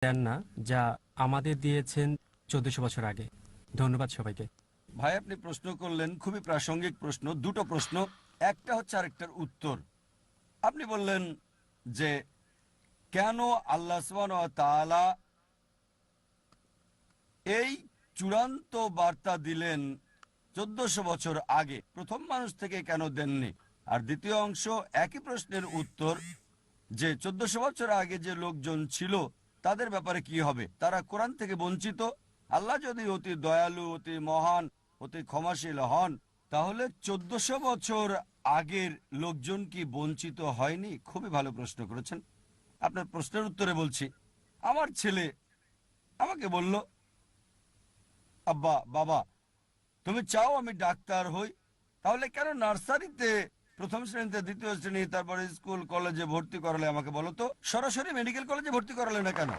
দেন না যা আমাদের দিয়েছেন 1400 বছর আগে। ধন্যবাদ সবাইকে। ভাই আপনি প্রশ্ন করলেন, খুবই প্রাসঙ্গিক প্রশ্ন, দুটো প্রশ্ন, একটা হচ্ছে আরেকটার উত্তর। আপনি বললেন যে কেন আল্লাহ সুবহানাহু ওয়া তাআলা এই চূড়ান্ত বার্তা দিলেন 1400 বছর আগে, প্রথম মানুষ থেকে কেন দেননি? আর দ্বিতীয় অংশ একই প্রশ্নের উত্তর, যে 1400 বছর আগে যে লোকজন ছিল তাদের ব্যাপারে কি হবে? তারা কোরআন থেকে বঞ্চিত। আল্লাহ যদি অতি দয়ালু, অতি মহান, অতি ক্ষমাশীল হন, তাহলে 1400 বছর আগের লোকজন কি বঞ্চিত হয়নি? খুবই ভালো প্রশ্ন করেছেন। আপনার প্রশ্নের উত্তরে বলছি, আমার ছেলে আমাকে বলল, আব্বা, বাবা, তুমি চাও আমি ডাক্তার হই, তাহলে কেন নার্সারিতে প্রথম শ্রেণীতে, দ্বিতীয় শ্রেণী, তারপরে স্কুল কলেজে ভর্তি করালে আমাকে বলো তো? সরাসরি মেডিকেল কলেজে ভর্তি করালে না কেন?